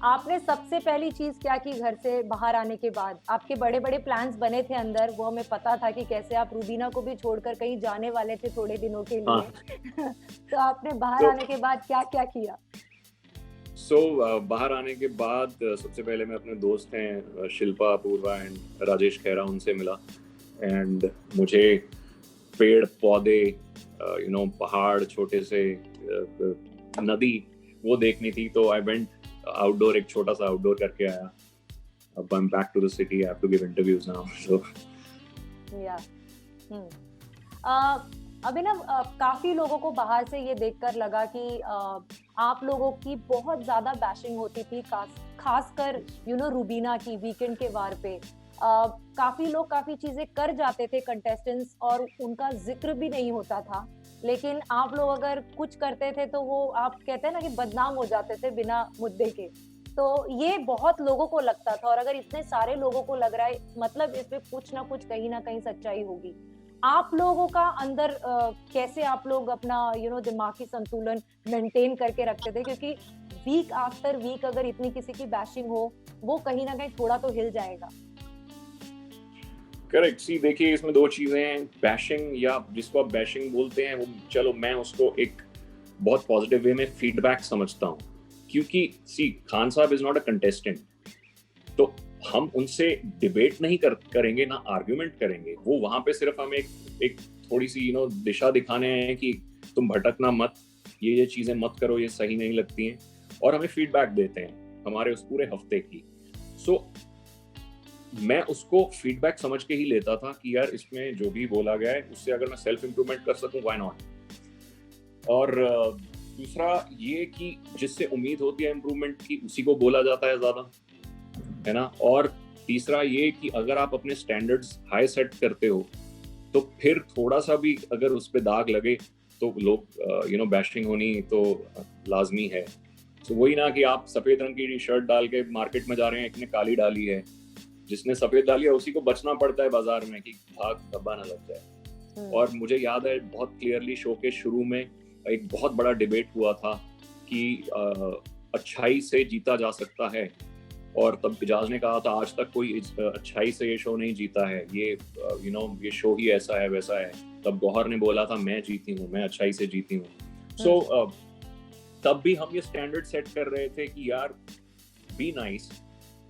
आपने सबसे पहली चीज क्या की घर से बाहर आने के बाद? आपके बड़े बड़े प्लान्स बने थे अंदर, वो हमें पता था कि कैसे आप रूबीना को भी छोड़कर कहीं जाने वाले थे थोड़े दिनों के लिए। हाँ। तो आपने बाहर तो आने के बाद क्या क्या किया? बाहर आने के बाद सबसे पहले मैं अपने दोस्त हैं शिल्पा अपूर्वा एंड राजेश खैरा, उनसे मिला। एंड मुझे पेड़ पौधे, पहाड़, छोटे से नदी, वो देखनी थी। तो आई वेंट आउटडोर, एक छोटा सा आउटडोर करके आया। अब I am back to the city, I have to give interviews now. So yeah hmm अ, अभिनव, काफी लोगों को बाहर से ये देखकर लगा कि आप लोगों की बहुत ज्यादा बैशिंग होती थी, खासकर रूबीना की वीकेंड के वार पे। काफी लोग काफी चीजें कर जाते थे कंटेस्टेंट्स और उनका जिक्र भी नहीं होता था, लेकिन आप लोग अगर कुछ करते थे तो वो, आप कहते हैं ना कि बदनाम हो जाते थे बिना मुद्दे के। तो ये बहुत लोगों को लगता था, और अगर इतने सारे लोगों को लग रहा है, मतलब इसमें कुछ ना कुछ कहीं ना कहीं सच्चाई होगी। आप लोगों का अंदर कैसे आप लोग अपना दिमागी संतुलन मेंटेन करके रखते थे? क्योंकि वीक आफ्टर वीक अगर इतनी किसी की बैशिंग हो, वो कहीं ना कहीं थोड़ा तो हिल जाएगा। करेक्ट। सी देखिए, इसमें दो चीजें हैं। बैशिंग, या जिसको आप बैशिंग बोलते हैं, वो चलो मैं उसको एक बहुत पॉजिटिव वे में फीडबैक समझता हूँ। क्योंकि सी, खान साहब इज नॉट अ कंटेस्टेंट, तो हम उनसे डिबेट नहीं करेंगे, ना आर्ग्यूमेंट करेंगे। वो वहां पे सिर्फ हमें एक थोड़ी सी दिशा दिखाने हैं कि तुम भटकना मत, ये चीजें मत करो, ये सही नहीं लगती हैं। और हमें फीडबैक देते हैं हमारे उस पूरे हफ्ते की। सो मैं उसको फीडबैक समझ के ही लेता था कि यार, इसमें जो भी बोला गया है उससे अगर मैं सेल्फ इम्प्रूवमेंट कर सकूं, व्हाई नॉट। और दूसरा ये कि जिससे उम्मीद होती है इम्प्रूवमेंट की, उसी को बोला जाता है ज्यादा, है ना। और तीसरा ये कि अगर आप अपने स्टैंडर्ड्स हाई सेट करते हो, तो फिर थोड़ा सा भी अगर उस पर दाग लगे तो लोग बैशिंग होनी तो लाजमी है। तो वही ना कि आप सफेद रंग की शर्ट डाल के मार्केट में जा रहे हैं, एक ने काली डाली है, जिसने सफेद डाली है उसी को बचना पड़ता है बाजार में कि भाग धब्बा ना लग जाए। और मुझे याद है बहुत क्लियरली, शो के शुरू में एक बहुत बड़ा डिबेट हुआ था कि अच्छाई से जीता जा सकता है। और तब इजाज ने कहा था, आज तक कोई अच्छाई से ये शो नहीं जीता है, ये ये शो ही ऐसा है वैसा है। तब गौहर ने बोला था, मैं जीती हूँ, मैं अच्छाई से जीती हूँ। सो तब भी हम ये स्टैंडर्ड सेट कर रहे थे कि यार, बी नाइस,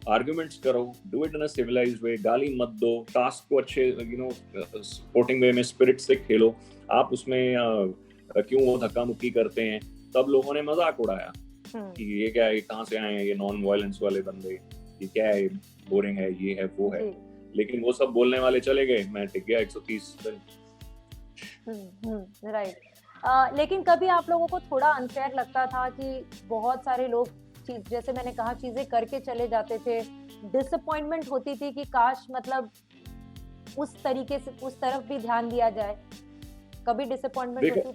आर्ग्यूमेंट्स करो, do it in a civilised way, गाली मत दो, टास्क को अच्छे स्पोर्टिंग वे में स्पिरिट से खेलो। आप उसमें क्यों वो धक्का मुक्की करते हैं। तब लोगों ने मजाक उड़ाया कि ये क्या है, कहाँ से आए हैं ये नॉन वायलेंस वाले बंदे, ये क्या है, बोरिंग है, ये है वो है। लेकिन वो सब बोलने वाले चले गए, मैं टिक गया 130 दिन। राइट। लेकिन कभी आप लोगों को थोड़ा अनफेयर लगता था कि बहुत सारे लोग, जैसे मैंने कहा, चीजें करके चले जाते थे, डिसअपॉइंटमेंट होती थी कि काश मतलब उस तरीके से उस तरफ भी ध्यान दिया जाए? कभी डिसअपॉइंटमेंट होती थी?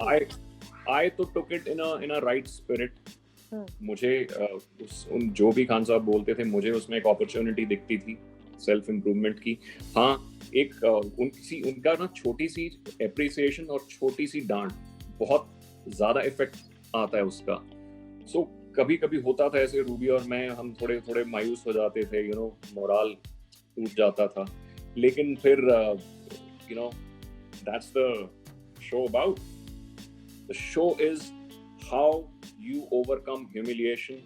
आई तो took it in a right spirit. मुझे जो भी खान साहब बोलते थे, मुझे उसमें एक अपॉर्चुनिटी दिखती थी सेल्फ इम्प्रूवमेंट की। हाँ, एक उनका ना छोटी सी एप्रिसिएशन और छोटी सी डांट, बहुत ज्यादा इफेक्ट आता है उसका। सो कभी कभी होता था ऐसे, रूबी और मैं, हम थोड़े थोड़े मायूस हो जाते थे, मोरल टूट जाता था। लेकिन फिर that's the show about. The show is how you overcome humiliation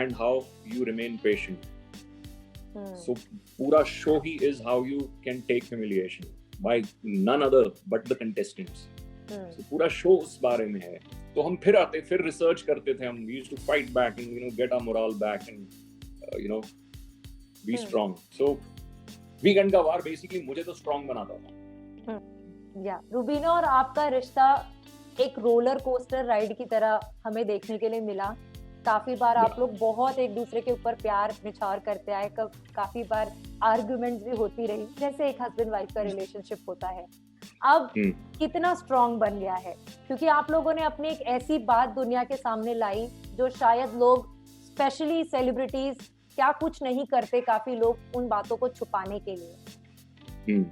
and how you remain patient. So pura show hi is how you can take humiliation by none other but the contestants. So pura show us बारे में है। तो हम फिर आते, फिर research करते थे, हम used to fight back and get our morale back and be strong. So weekend का वार बेसिकली मुझे तो स्ट्रांग बनाता था। या रूबीना और आपका रिश्ता एक रोलर कोस्टर राइड की तरह हमें देखने के लिए मिला। काफी बार आप लोग बहुत एक दूसरे के ऊपर प्यार निछावर करते आए, काफी बार आर्गुमेंट्स भी होती रही, जैसे एक हस्बैंड वाइफ का रिलेशनशिप होता है। अब कितना स्ट्रांग बन गया है, क्योंकि आप लोगों ने अपनी एक ऐसी बात दुनिया के सामने लाई जो शायद लोग, स्पेशली सेलिब्रिटीज, क्या कुछ नहीं करते काफी लोग उन बातों को छुपाने के लिए।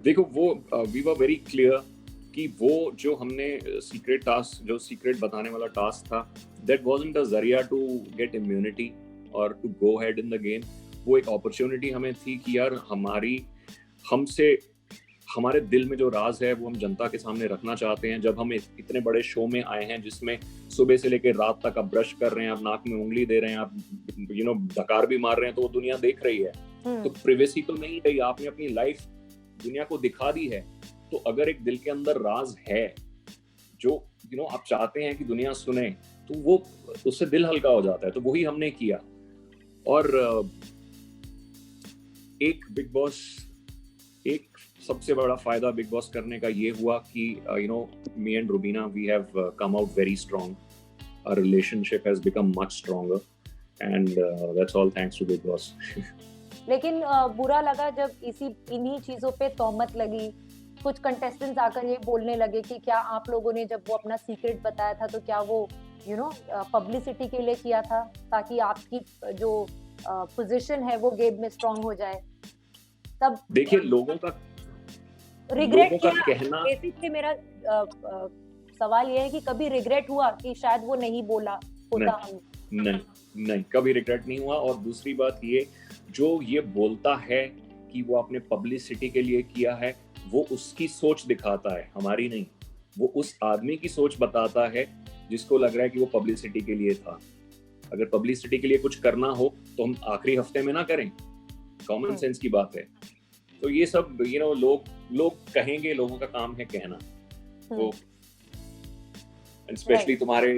देखो, वो वी वर वेरी क्लियर कि वो जो हमने सीक्रेट टास्क, जो सीक्रेट बताने वाला टास्क था, दैट वाजंट अ जरिया टू गेट इम्यूनिटी और to go ahead in the game. वो एक अपॉर्चुनिटी हमें थी कि यार हमसे हमारे दिल में जो राज है वो हम जनता के सामने रखना चाहते हैं। जब हम इतने बड़े शो में आए हैं जिसमें सुबह से लेकर रात तक आप ब्रश कर रहे हैं, आप नाक में उंगली दे रहे हैं, आप डकार भी मार रहे हैं, तो वो दुनिया देख रही है। तो प्रिवेसी तो नहीं रही, आपने अपनी लाइफ दुनिया को दिखा दी है। तो अगर एक दिल के अंदर राज है जो आप चाहते हैं कि दुनिया सुने, तो वो उससे दिल हल्का हो जाता है। तो वही हमने किया। और एक सबसे बड़ा फायदा बिग बॉस करने का ये हुआ कि me and Rubina, we have come out very strong, our relationship has become much stronger, and that's all thanks to Bigg Boss. लेकिन बुरा लगा जब इन्हीं चीजों पे तोहमत लगी। कुछ कंटेस्टेंट्स आकर ये बोलने लगे कि क्या आप लोगों ने जब वो अपना सीक्रेट बताया था तो क्या वो पब्लिसिटी के लिए किया था, ताकि आपकी जो पोजीशन है वो गेम में स्ट्रांग हो जाए। तब देखिए, लोगों का रिग्रेट किया। कहना, बेसिकली मेरा सवाल ये है कि कभी रिग्रेट हुआ कि शायद वो नहीं बोला होता? नहीं, कभी रिग्रेट नहीं हुआ। और दूसरी बात ये, जो ये बोलता है कि वो अपने पब्लिसिटी के लिए किया है, वो उसकी सोच दिखाता है, हमारी नहीं। वो उस आदमी की सोच बताता है जिसको लग रहा है कि वो पब्लिसिटी के लिए था। अगर पब्लिसिटी के लिए कुछ करना हो तो हम आखिरी हफ्ते में ना करें, कॉमन सेंस की बात है। तो ये सब लोग कहेंगे, लोगों का काम है कहना। तो स्पेशली तुम्हारे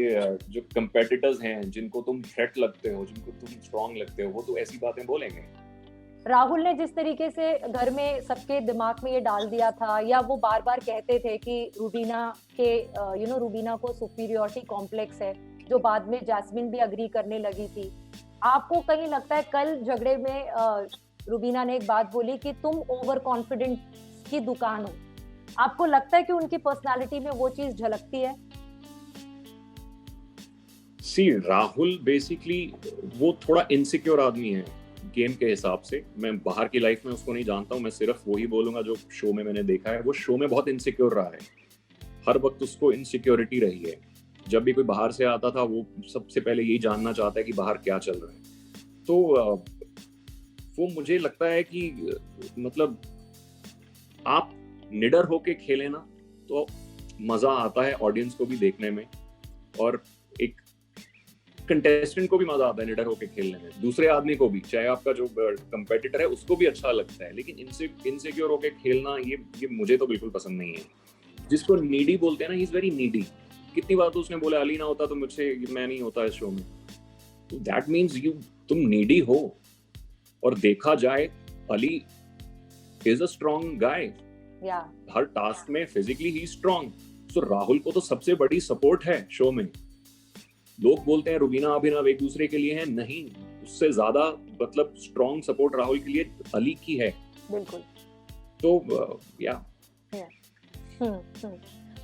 जो कंपेटिटर्स हैं, जिनको तुम थ्रेट लगते हो, जिनको तुम स्ट्रांग लगते हो, वो तो ऐसी बातें बोलेंगे। राहुल ने जिस तरीके से घर में सबके दिमाग में ये डाल दिया था, या वो बार बार कहते थे कि रुबीना के रुबीना को सुपीरियरिटी कॉम्प्लेक्स है, जो बाद में जैस्मिन भी अग्री करने लगी थी। आपको कहीं लगता है कल झगड़े में रुबीना ने एक बात बोली कि तुम ओवर कॉन्फिडेंट की दुकान हो? आपको लगता है कि उनकी पर्सनालिटी में वो चीज झलकती है? सी, राहुल बेसिकली वो थोड़ा इनसिक्योर आदमी है गेम के हिसाब से। मैं बाहर की लाइफ में उसको नहीं जानता हूँ, मैं सिर्फ वही बोलूंगा जो शो में मैंने देखा है। वो शो में बहुत इनसिक्योर रहा है, हर वक्त उसको इनसिक्योरिटी रही है। जब भी कोई बाहर से आता था, वो सबसे पहले यही जानना चाहता है कि बाहर क्या चल रहा है। तो वो मुझे लगता है कि मतलब आप निडर होके खेले ना, तो मजा आता है ऑडियंस को भी देखने में, और एक कंटेस्टेंट को भी मजा आता है निडर होके खेलने में। दूसरे आदमी को भी, चाहे आपका जो कंपेटिटर है उसको भी अच्छा लगता है। लेकिन इनसिक्योर होके खेलना, ये मुझे तो बिल्कुल पसंद नहीं है। जिसको नीडी बोलते हैं ना, ही इज वेरी नीडी। कितनी बार तो उसने बोला अली ना होता तो मुझसे मैं नहीं होता इस शो में। तो दैट मीन्स तुम नीडी हो। और देखा जाए, Ali is a strong guy. Her task में फिजिकली ही स्ट्रॉन्ग। सो राहुल को तो सबसे बड़ी सपोर्ट है शो में। लोग बोलते हैं रुबीना अभिनव एक दूसरे के लिए है, नहीं, उससे ज्यादा मतलब स्ट्रॉन्ग सपोर्ट राहुल के लिए अली की है। बिल्कुल। तो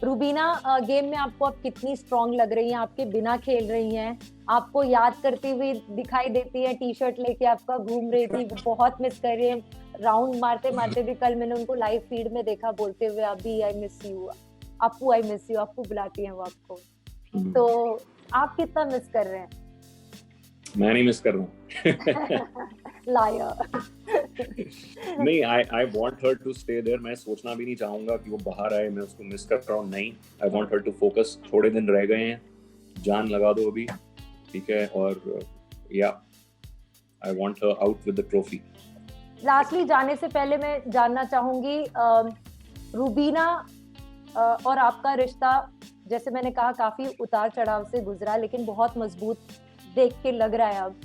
रुबीना गेम में आपको अब कितनी स्ट्रॉन्ग लग रही हैं? आपके बिना खेल रही हैं, आपको याद करती हुई दिखाई देती है, टी शर्ट लेके आपका घूम रही थी, बहुत मिस कर रही है। राउंड मारते मारते भी कल मैंने उनको लाइव फीड में देखा बोलते हुए, अभी आई मिस यू, अपू आई मिस यू, अपू बुलाती हैं वो आपको। तो आप कितना मिस कर रहे हैं? मैं नहीं मिस कर रहा हूँ। लायर। नहीं, I want her to stay there। मैं सोचना भी नहीं चाहूंगा कि वो बाहर आए, मैं उसको मिस कर रहा हूँ, नहीं। I want her to focus। थोड़े दिन रह गए हैं, जान लगा दो अभी, ठीक है? और I want her out with the trophy। Lastly जाने से पहले मैं जानना चाहूंगी, रुबीना और आपका रिश्ता, जैसे मैंने कहा, काफी उतार चढ़ाव से गुजरा, लेकिन बहुत मजबूत देख के लग रहा है अब।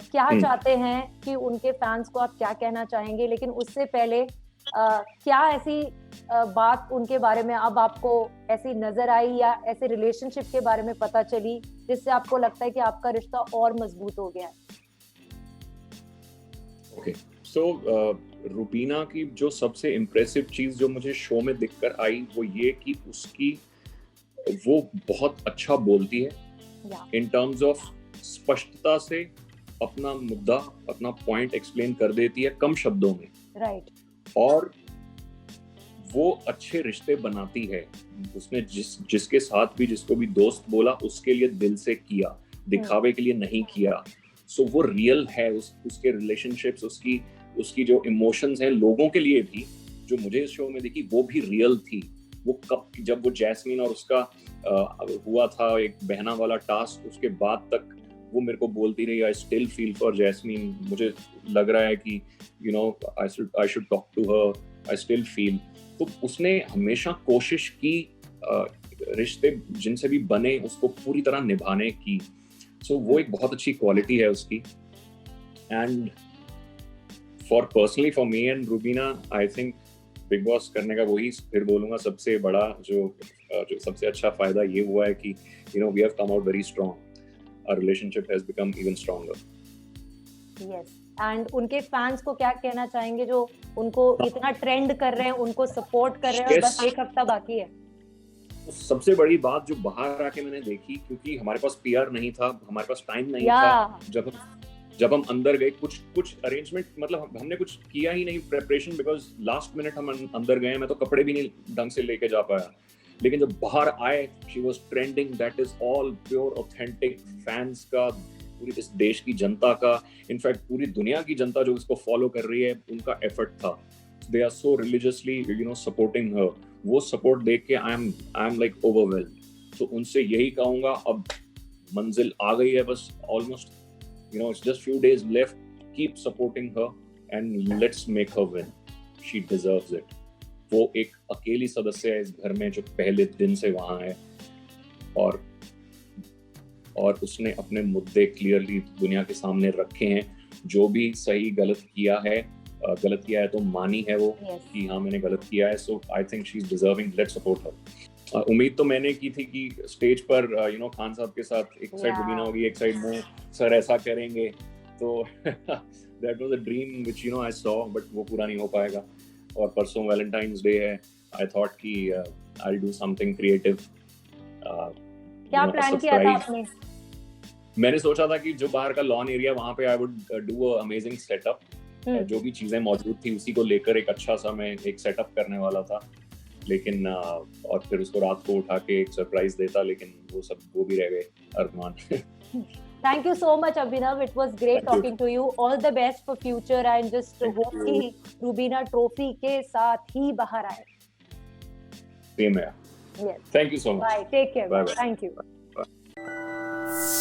क्या चाहते हैं कि उनके फैंस को आप क्या कहना चाहेंगे? लेकिन उससे पहले क्या ऐसी बात उनके बारे में अब आपको ऐसी नजर आई, या ऐसे रिलेशनशिप के बारे में पता चली जिससे आपको लगता है कि आपका रिश्ता और मजबूत हो गया है? ओके, सो रुबीना की जो सबसे इम्प्रेसिव चीज जो मुझे शो में दिखकर आई, वो ये कि वो बहुत अच्छा बोलती है इन टर्म्स ऑफ स्पष्टता से अपना मुद्दा, अपना पॉइंट एक्सप्लेन कर देती है कम शब्दों में। राइट। और वो अच्छे रिश्ते बनाती है। उसने जिसके साथ भी जिसको भी दोस्त बोला उसके लिए दिल से किया, दिखावे के लिए नहीं किया। सो वो रियल है, उसके रिलेशनशिप्स, उसकी जो इमोशंस हैं लोगों के लिए भी, जो मुझे इस शो में दिखी वो भी रियल थी। वो कब जब वो जैस्मीन और उसका हुआ था एक बहना वाला टास्क, उसके बाद तक वो मेरे को बोलती रही I still feel for Jasmine, मुझे लग रहा है कि you know I should talk to her, I still feel. तो उसने हमेशा कोशिश की रिश्ते जिनसे भी बने उसको पूरी तरह निभाने की। सो वो एक बहुत अच्छी क्वालिटी है उसकी। And personally for me and Rubina, I think big boss करने का वही फिर बोलूंगा सबसे बड़ा जो सबसे अच्छा फायदा ये हुआ है कि we have come out very strong, our relationship has become even stronger. Yes, and उनके फैंस को क्या कहना चाहेंगे जो उनको इतना ट्रेंड कर रहे हैं, उनको सपोर्ट कर रहे हैं, और बस एक हफ्ता बाकी है? सबसे बड़ी बात जो बाहर आके मैंने देखी, क्योंकि हमारे पास पीआर नहीं था, हमारे पास टाइम नहीं था, जब हम अंदर गए कुछ अरेंजमेंट, मतलब हमने कुछ किया ही नहीं प्रेपरेशन, बिकॉज लास्ट मिनट हम अंदर गए, मैं तो कपड़े भी नहीं ढंग से लेके जा पाया। लेकिन जब बाहर आए, she was trending, that is all pure authentic fans का, पूरी इस देश की जनता का, इनफैक्ट पूरी दुनिया की जनता जो इसको फॉलो कर रही है, उनका एफर्ट था। They are so religiously supporting her. वो सपोर्ट देख के आई एम लाइक ओवरवेल्म्ड। तो उनसे यही कहूंगा, अब मंजिल आ गई है, बस almost it's just few days left. Keep supporting her and let's make her win. She deserves it. वो एक अकेली सदस्य है इस घर में जो पहले दिन से वहां है, और उसने अपने मुद्दे क्लियरली दुनिया के सामने रखे हैं। जो भी सही गलत किया है तो मानी है वो, कि हाँ मैंने गलत किया है। So I think she is deserving, let's support her. उम्मीद तो मैंने की थी कि स्टेज पर खान साहब के साथ एक साइड रूबीना होगी, एक साइड में सर ऐसा करेंगे, तो that was a dream which I saw, but वो पूरा नहीं हो पाएगा। और परसों वैलेंटाइंस डे है, आई थॉट कि I will do something creative. क्या प्लान किया था आपने? मैंने सोचा था कि जो बाहर का लॉन एरिया, वहां पे I would do a amazing setup. जो भी चीजें मौजूद थी उसी को लेकर एक अच्छा सा मैं एक सेटअप करने वाला था, लेकिन और फिर उसको रात को उठा के एक सरप्राइज देता, लेकिन वो भी रह गए अरमान। Thank you so much, Abhinav. It was great talking to you. All the best for future, and just hope कि रूबीना ट्रॉफी के साथ ही बाहर आए। Same here. Yes. Thank you so much. Bye. Take care. Bye. Thank you. Bye.